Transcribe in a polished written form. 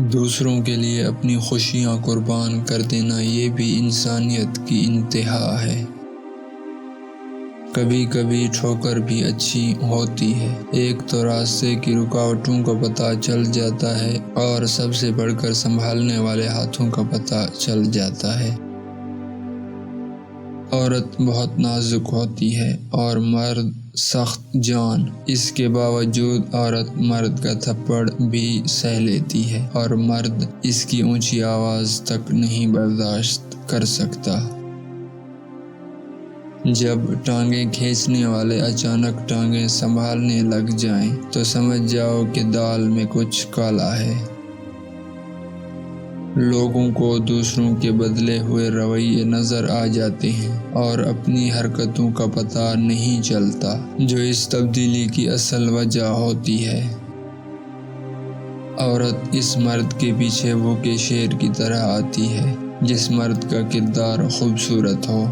دوسروں کے لیے اپنی خوشیاں قربان کر دینا یہ بھی انسانیت کی انتہا ہے۔ کبھی کبھی ٹھوکر بھی اچھی ہوتی ہے، ایک تو راستے کی رکاوٹوں کا پتہ چل جاتا ہے اور سب سے بڑھ کر سنبھالنے والے ہاتھوں کا پتہ چل جاتا ہے۔ عورت بہت نازک ہوتی ہے اور مرد سخت جان، اس کے باوجود عورت مرد کا تھپڑ بھی سہ لیتی ہے اور مرد اس کی اونچی آواز تک نہیں برداشت کر سکتا۔ جب ٹانگیں کھینچنے والے اچانک ٹانگیں سنبھالنے لگ جائیں تو سمجھ جاؤ کہ دال میں کچھ کالا ہے۔ لوگوں کو دوسروں کے بدلے ہوئے رویے نظر آ جاتے ہیں اور اپنی حرکتوں کا پتہ نہیں چلتا، جو اس تبدیلی کی اصل وجہ ہوتی ہے۔ عورت اس مرد کے پیچھے بھوکے شیر کی طرح آتی ہے، جس مرد کا کردار خوبصورت ہو،